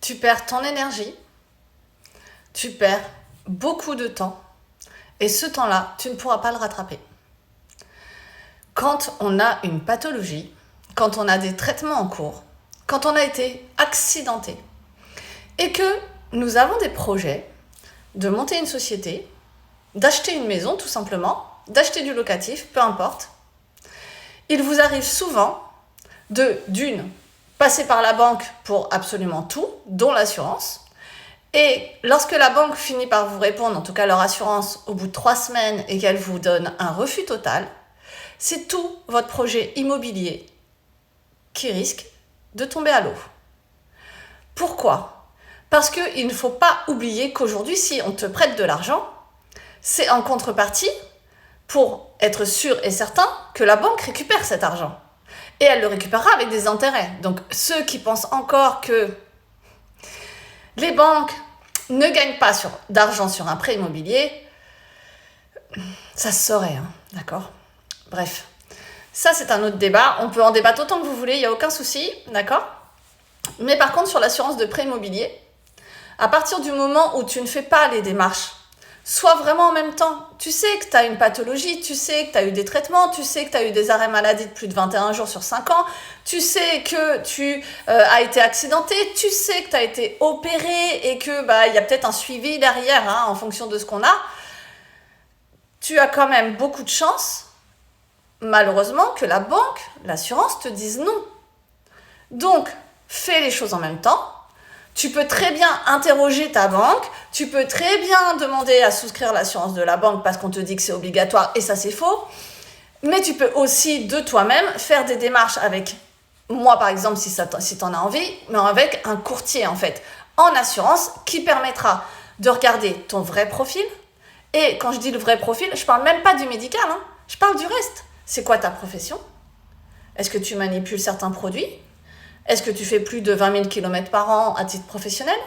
tu perds ton énergie, tu perds beaucoup de temps, et ce temps-là, tu ne pourras pas le rattraper. Quand on a une pathologie, quand on a des traitements en cours, quand on a été accidenté, et que nous avons des projets de monter une société, d'acheter une maison tout simplement, d'acheter du locatif, peu importe, il vous arrive souvent d'une, passer par la banque pour absolument tout, dont l'assurance. Et lorsque la banque finit par vous répondre, en tout cas leur assurance, au bout de 3 semaines et qu'elle vous donne un refus total, c'est tout votre projet immobilier qui risque de tomber à l'eau. Pourquoi ? Parce qu'il ne faut pas oublier qu'aujourd'hui, si on te prête de l'argent, c'est en contrepartie pour être sûr et certain que la banque récupère cet argent. Et elle le récupérera avec des intérêts. Donc ceux qui pensent encore que les banques ne gagnent pas d'argent sur un prêt immobilier, ça se saurait, d'accord ? Bref, ça c'est un autre débat. On peut en débattre autant que vous voulez, il n'y a aucun souci, d'accord ? Mais par contre, sur l'assurance de prêt immobilier, à partir du moment où tu ne fais pas les démarches, soit vraiment en même temps, tu sais que tu as une pathologie, tu sais que tu as eu des traitements, tu sais que tu as eu des arrêts maladie de plus de 21 jours sur 5 ans, tu sais que tu as été accidenté, tu sais que tu as été opéré et que y a peut-être un suivi derrière en fonction de ce qu'on a, tu as quand même beaucoup de chance, malheureusement, que la banque, l'assurance te dise non. Donc, fais les choses en même temps. Tu peux très bien interroger ta banque, tu peux très bien demander à souscrire l'assurance de la banque parce qu'on te dit que c'est obligatoire et ça c'est faux. Mais tu peux aussi de toi-même faire des démarches avec moi par exemple si tu en as envie, mais avec un courtier en fait, en assurance qui permettra de regarder ton vrai profil. Et quand je dis le vrai profil, je parle même pas du médical, je parle du reste. C'est quoi ta profession ? Est-ce que tu manipules certains produits ? Est-ce que tu fais plus de 20 000 km par an à titre professionnel ?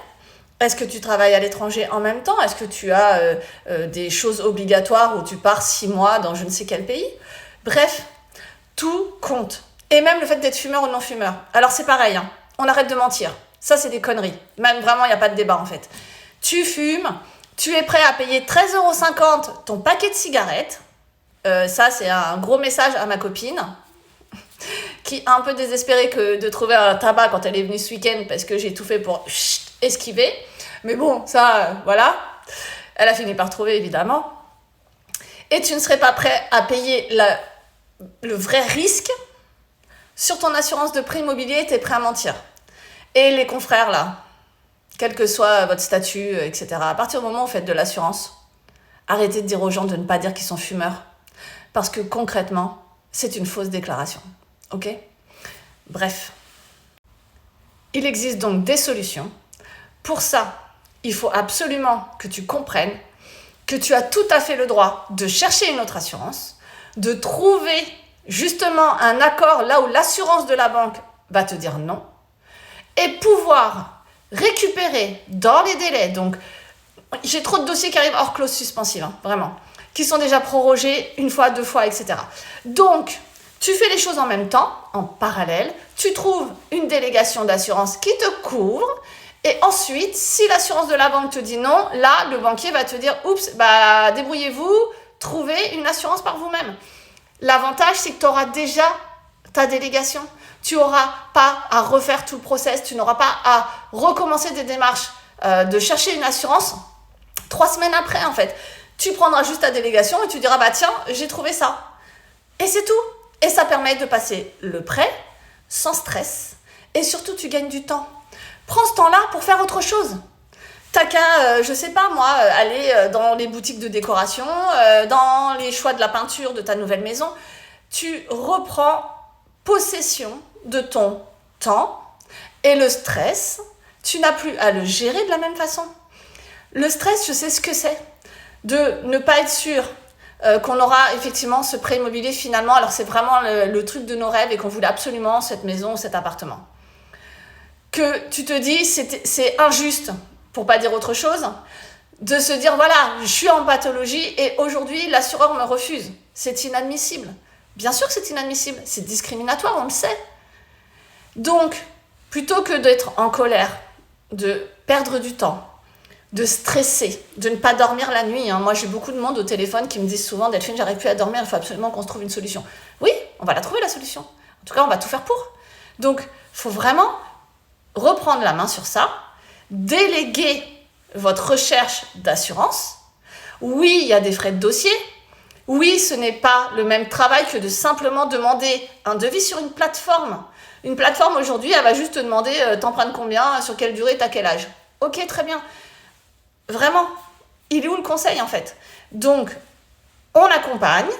Est-ce que tu travailles à l'étranger en même temps ? Est-ce que tu as des choses obligatoires où tu pars 6 mois dans je ne sais quel pays ? Bref, tout compte. Et même le fait d'être fumeur ou non fumeur. Alors c'est pareil, on arrête de mentir. Ça, c'est des conneries. Même vraiment, il n'y a pas de débat en fait. Tu fumes, tu es prêt à payer 13,50 € ton paquet de cigarettes. Ça, c'est un gros message à ma copine qui a un peu désespérée de trouver un tabac quand elle est venue ce week-end parce que j'ai tout fait pour esquiver. Mais bon, ça, voilà. Elle a fini par trouver, évidemment. Et tu ne serais pas prêt à payer le vrai risque sur ton assurance de prêt immobilier, tu es prêt à mentir. Et les confrères, là, quel que soit votre statut, etc., à partir du moment où vous faites de l'assurance, arrêtez de dire aux gens de ne pas dire qu'ils sont fumeurs. Parce que concrètement, c'est une fausse déclaration. Ok ? Bref. Il existe donc des solutions. Pour ça, il faut absolument que tu comprennes que tu as tout à fait le droit de chercher une autre assurance, de trouver justement un accord là où l'assurance de la banque va te dire non, et pouvoir récupérer dans les délais. Donc, j'ai trop de dossiers qui arrivent hors clause suspensive, vraiment, qui sont déjà prorogés 1 fois, 2 fois, etc. Donc, tu fais les choses en même temps, en parallèle, tu trouves une délégation d'assurance qui te couvre, et ensuite, si l'assurance de la banque te dit non, là, le banquier va te dire « Oups, débrouillez-vous, trouvez une assurance par vous-même ». L'avantage, c'est que tu auras déjà ta délégation. Tu n'auras pas à refaire tout le process, tu n'auras pas à recommencer des démarches de chercher une assurance 3 semaines après, en fait. Tu prendras juste ta délégation et tu diras « Tiens, j'ai trouvé ça ». Et c'est tout. Et ça permet de passer le prêt sans stress. Et surtout, tu gagnes du temps. Prends ce temps-là pour faire autre chose. T'as qu'à, je sais pas moi, aller dans les boutiques de décoration, dans les choix de la peinture de ta nouvelle maison. Tu reprends possession de ton temps et le stress, tu n'as plus à le gérer de la même façon. Le stress, je sais ce que c'est. De ne pas être sûr qu'on aura effectivement ce prêt immobilier finalement, alors c'est vraiment le truc de nos rêves et qu'on voulait absolument cette maison ou cet appartement. Que tu te dis c'est injuste, pour pas dire autre chose, de se dire voilà, je suis en pathologie et aujourd'hui l'assureur me refuse. C'est inadmissible. Bien sûr que c'est inadmissible, c'est discriminatoire, on le sait. Donc, plutôt que d'être en colère, de perdre du temps, de stresser, de ne pas dormir la nuit. Moi, j'ai beaucoup de monde au téléphone qui me disent souvent « Delphine, j'arrive plus à dormir, il faut absolument qu'on se trouve une solution. » Oui, on va la trouver la solution. En tout cas, on va tout faire pour. Donc, il faut vraiment reprendre la main sur ça, déléguer votre recherche d'assurance. Oui, il y a des frais de dossier. Oui, ce n'est pas le même travail que de simplement demander un devis sur une plateforme. Une plateforme, aujourd'hui, elle va juste te demander t'empruntes combien, sur quelle durée, t'as quel âge. Ok, très bien. Vraiment, il est où le conseil, en fait? Donc, on accompagne,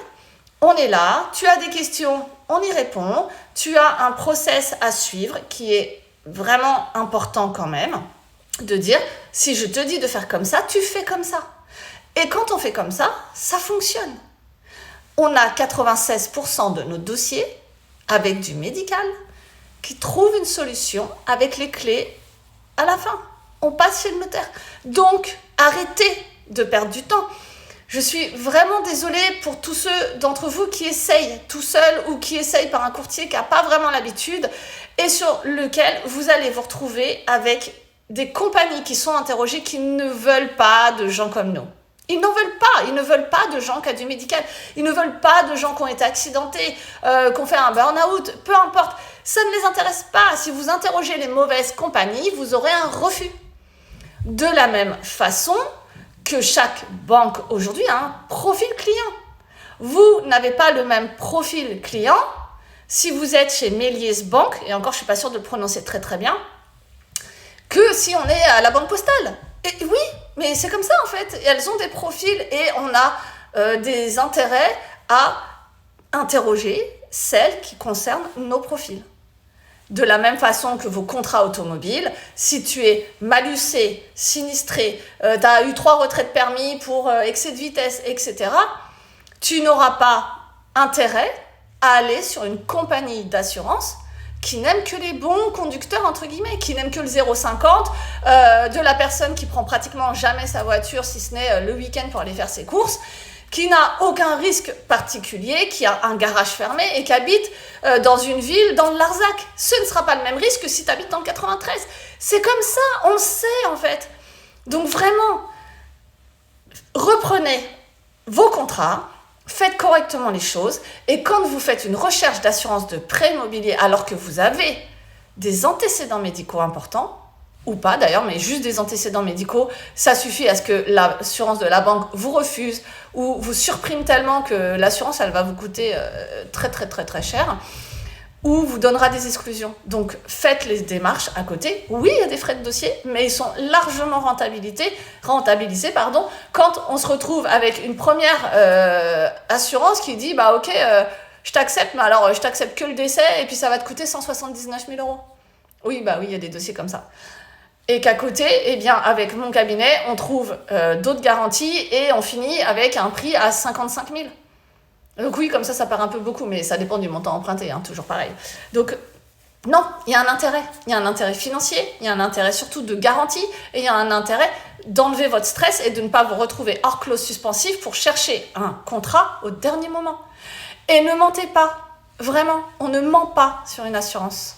on est là, tu as des questions, on y répond, tu as un process à suivre qui est vraiment important quand même, de dire, si je te dis de faire comme ça, tu fais comme ça. Et quand on fait comme ça, ça fonctionne. On a 96% de nos dossiers avec du médical qui trouvent une solution avec les clés à la fin. On passe chez le notaire. Donc, arrêtez de perdre du temps. Je suis vraiment désolée pour tous ceux d'entre vous qui essayent tout seuls ou qui essayent par un courtier qui n'a pas vraiment l'habitude et sur lequel vous allez vous retrouver avec des compagnies qui sont interrogées qui ne veulent pas de gens comme nous. Ils ne veulent pas de gens qui ont du médical, ils ne veulent pas de gens qui ont été accidentés, qui ont fait un burn-out, peu importe. Ça ne les intéresse pas. Si vous interrogez les mauvaises compagnies, vous aurez un refus. De la même façon que chaque banque aujourd'hui a un profil client. Vous n'avez pas le même profil client si vous êtes chez Méliès Banque, et encore je ne suis pas sûre de le prononcer très très bien, que si on est à la Banque Postale. Et oui, mais c'est comme ça en fait. Et elles ont des profils et on a des intérêts à interroger celles qui concernent nos profils. De la même façon que vos contrats automobiles, si tu es malucé, sinistré, tu as eu 3 retraits de permis pour excès de vitesse, etc., tu n'auras pas intérêt à aller sur une compagnie d'assurance qui n'aime que les bons conducteurs, entre guillemets, qui n'aime que le 0,50 de la personne qui prend pratiquement jamais sa voiture, si ce n'est le week-end pour aller faire ses courses, qui n'a aucun risque particulier, qui a un garage fermé et qui habite dans une ville, dans le Larzac. Ce ne sera pas le même risque que si tu habites dans le 93. C'est comme ça, on le sait en fait. Donc vraiment, reprenez vos contrats, faites correctement les choses et quand vous faites une recherche d'assurance de prêt immobilier alors que vous avez des antécédents médicaux importants, ou pas d'ailleurs, mais juste des antécédents médicaux, ça suffit à ce que l'assurance de la banque vous refuse ou vous surprime tellement que l'assurance, elle va vous coûter très très très très cher ou vous donnera des exclusions. Donc faites les démarches à côté. Oui, il y a des frais de dossier, mais ils sont largement rentabilisés quand on se retrouve avec une première assurance qui dit bah ok, je t'accepte, mais alors je t'accepte que le décès et puis ça va te coûter 179 000 euros. Oui, bah oui, il y a des dossiers comme ça. Et qu'à côté, eh bien, avec mon cabinet, on trouve d'autres garanties et on finit avec un prix à 55 000. Donc oui, comme ça paraît un peu beaucoup, mais ça dépend du montant emprunté, toujours pareil. Donc non, il y a un intérêt. Il y a un intérêt financier, il y a un intérêt surtout de garantie, et il y a un intérêt d'enlever votre stress et de ne pas vous retrouver hors clause suspensive pour chercher un contrat au dernier moment. Et ne mentez pas, vraiment, on ne ment pas sur une assurance.